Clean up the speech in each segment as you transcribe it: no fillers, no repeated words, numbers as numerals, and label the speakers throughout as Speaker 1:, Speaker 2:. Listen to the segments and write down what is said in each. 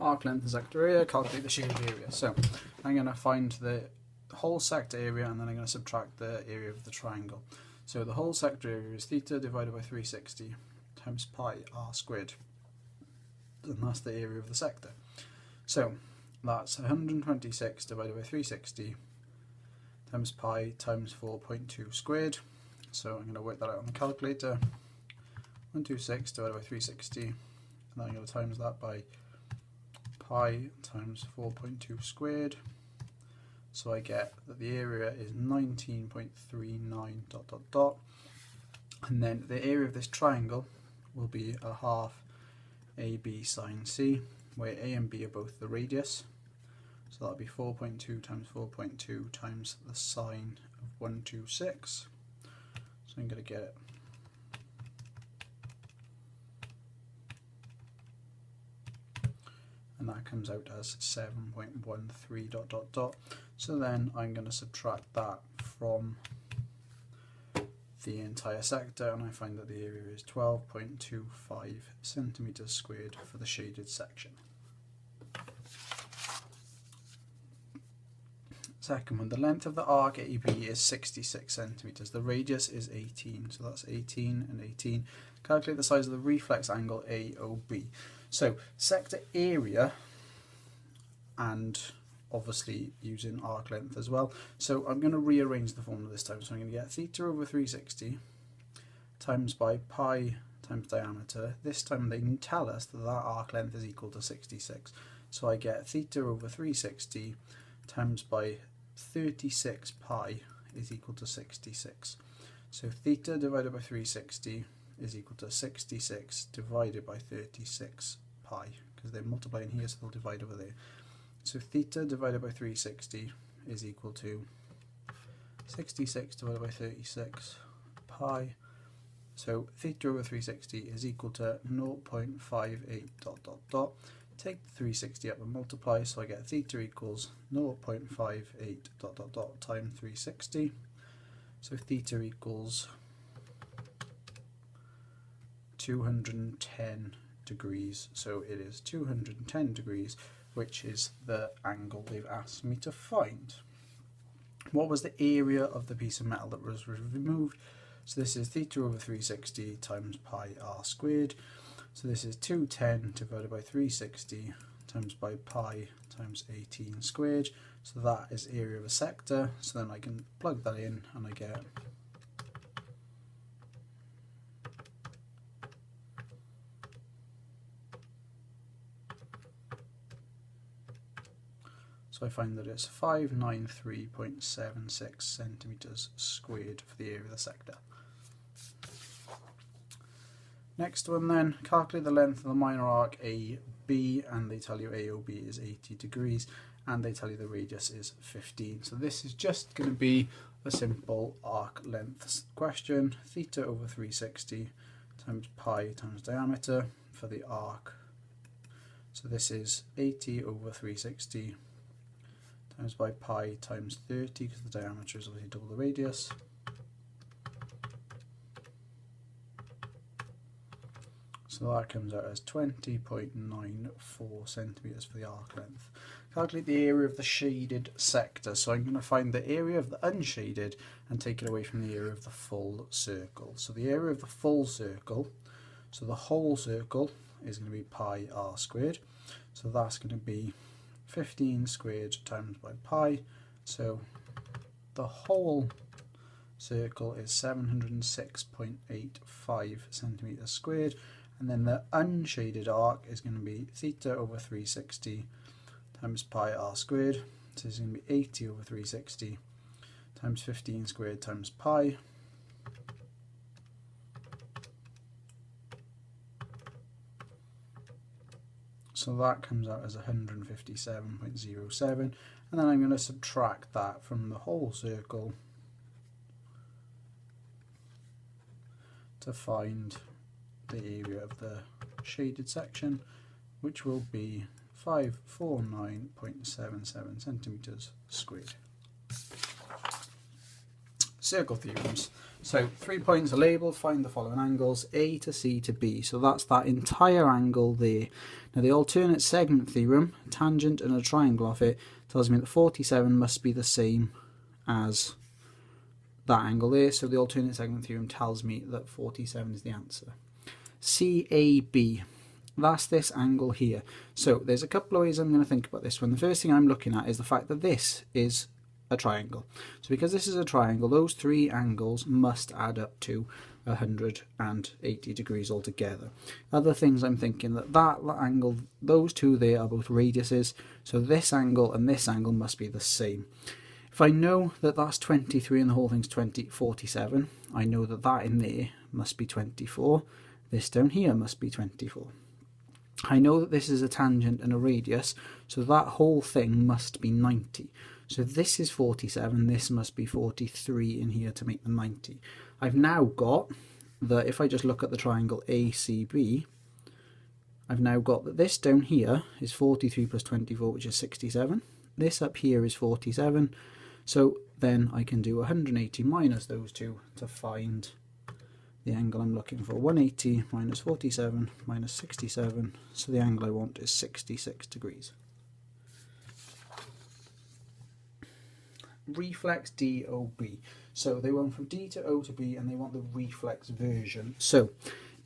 Speaker 1: Arc length and sector area, calculate the shaded area. So I'm going to find the whole sector area and then I'm going to subtract the area of the triangle. So the whole sector area is theta divided by 360 times pi r squared. And that's the area of the sector. So that's 126 divided by 360 times pi times 4.2 squared. So I'm going to work that out on the calculator. 126 divided by 360, and then I'm going to times that by pi times 4.2 squared. So I get that the area is 19.39 ... and then the area of this triangle will be a half AB sine C, where A and B are both the radius. So that'll be 4.2 times 4.2 times the sine of 126. So I'm going to get it. And that comes out as 7.13 ... So then I'm going to subtract that from the entire sector and I find that the area is 12.25 centimetres squared for the shaded section. Second one, the length of the arc AB is 66 centimetres, the radius is 18, so that's 18 and 18. Calculate the size of the reflex angle AOB. So sector area, and obviously using arc length as well. So I'm going to rearrange the formula this time. So I'm going to get theta over 360 times by pi times diameter. This time they can tell us that arc length is equal to 66. So I get theta over 360 times by 36 pi is equal to 66. So theta divided by 360 is equal to 66 divided by 36 pi, because they're multiplying here, so they'll divide over there. So theta divided by 360 is equal to 66 divided by 36 pi. So theta over 360 is equal to 0.58 ... Take the 360 up and multiply, so I get theta equals 0.58 ... times 360. So theta equals 210 degrees. So it is 210 degrees, which is the angle they've asked me to find. What was the area of the piece of metal that was removed? So this is theta over 360 times pi r squared. So this is 210 divided by 360 times by pi times 18 squared. So that is area of a sector. So then I can plug that in and I get I find that it's 593.76 centimetres squared for the area of the sector. Next one then, calculate the length of the minor arc AB, and they tell you AOB is 80 degrees, and they tell you the radius is 15. So this is just going to be a simple arc length question. Theta over 360 times pi times diameter for the arc. So this is 80 over 360 times by pi times 30, because the diameter is obviously double the radius. So that comes out as 20.94 centimetres for the arc length. Calculate the area of the shaded sector. So I'm going to find the area of the unshaded and take it away from the area of the full circle. So the area of the full circle, so the whole circle, is going to be pi r squared. So that's going to be 15 squared times by pi. So the whole circle is 706.85 centimetres squared. And then the unshaded arc is going to be theta over 360 times pi r squared. So it's going to be 80 over 360 times 15 squared times pi. So that comes out as 157.07. And then I'm going to subtract that from the whole circle to find the area of the shaded section, which will be 549.77 centimetres squared. Circle theorems. So 3 points are labelled, find the following angles, A to C to B. So that's that entire angle there. Now the alternate segment theorem, a tangent and a triangle off it, tells me that 47 must be the same as that angle there. So the alternate segment theorem tells me that 47 is the answer. CAB, that's this angle here. So there's a couple of ways I'm going to think about this one. The first thing I'm looking at is the fact that this is a triangle. So because this is a triangle, those three angles must add up to 180 degrees altogether. Other things I'm thinking that angle, those two there are both radiuses, so this angle and this angle must be the same. If I know that that's 23 and the whole thing's 47, I know that that in there must be 24, this down here must be 24. I know that this is a tangent and a radius, so that whole thing must be 90. So this is 47, this must be 43 in here to make the 90. I've now got that if I just look at the triangle ACB, I've now got that this down here is 43 plus 24, which is 67. This up here is 47. So then I can do 180 minus those two to find the angle I'm looking for. 180 minus 47 minus 67. So the angle I want is 66 degrees. Reflex DOB. So they went from D to O to B and they want the reflex version. So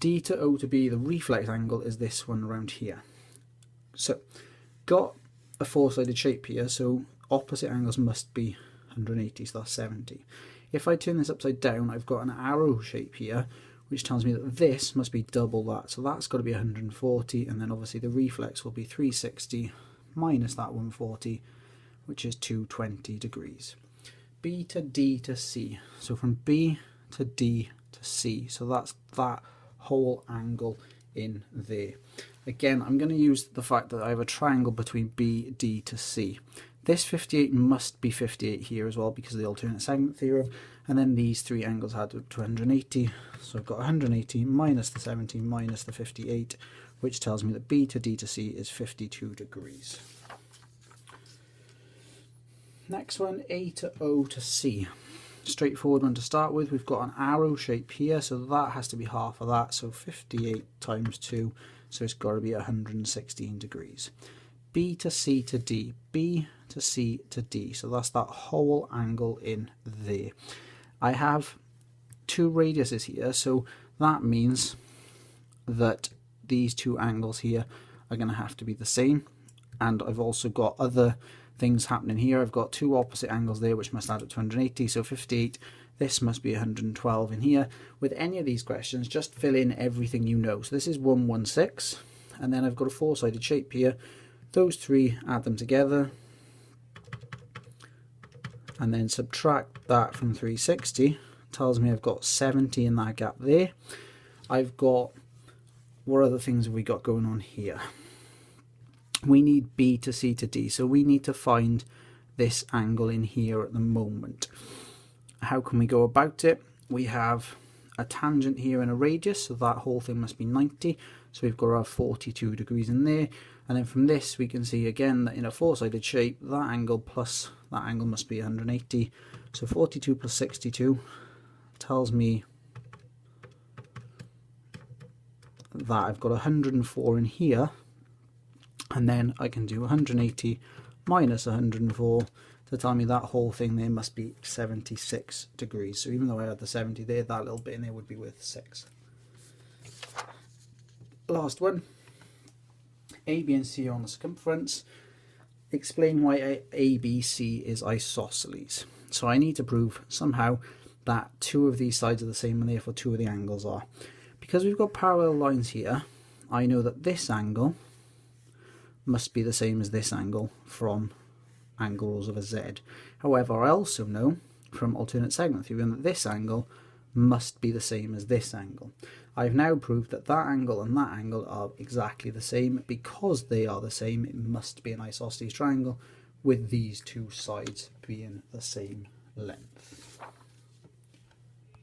Speaker 1: D to O to B, the reflex angle is this one around here. So got a four-sided shape here, so opposite angles must be 180, so that's 70. If I turn this upside down, I've got an arrow shape here, which tells me that this must be double that. So that's got to be 140, and then obviously the reflex will be 360 minus that 140, which is 220 degrees. B to D to C. So from B to D to C. So that's that whole angle in there. Again, I'm going to use the fact that I have a triangle between B, D to C. This 58 must be 58 here as well because of the alternate segment theorem. And then these three angles add up to 180. So I've got 180 minus the 70 minus the 58, which tells me that B to D to C is 52 degrees. Next one, A to O to C. Straightforward one to start with. We've got an arrow shape here, so that has to be half of that. So 58 times 2, so it's got to be 116 degrees. B to C to D. B to C to D. So that's that whole angle in there. I have two radiuses here, so that means that these two angles here are going to have to be the same. And I've also got other things happening here. I've got two opposite angles there which must add up to 180, so 58, this must be 112 in here. With any of these questions, just fill in everything you know. So this is 116, and then I've got a four-sided shape here. Those three, add them together, and then subtract that from 360, tells me I've got 70 in that gap there. I've got, what other things have we got going on here? We need B to C to D, so we need to find this angle in here at the moment. How can we go about it? We have a tangent here and a radius, so that whole thing must be 90, so we've got to have 42 degrees in there. And then from this we can see again that in a four-sided shape, that angle plus that angle must be 180, so 42 plus 62 tells me that I've got 104 in here. And then I can do 180 minus 104 to tell me that whole thing there must be 76 degrees. So even though I had the 70 there, that little bit in there would be worth 6. Last one. A, B and C are on the circumference. Explain why ABC is isosceles. So I need to prove somehow that two of these sides are the same and therefore two of the angles are. Because we've got parallel lines here, I know that this angle must be the same as this angle from angle rules of a Z. However, I also know from alternate segment theorem that this angle must be the same as this angle. I've now proved that that angle and that angle are exactly the same. Because they are the same, it must be an isosceles triangle with these two sides being the same length.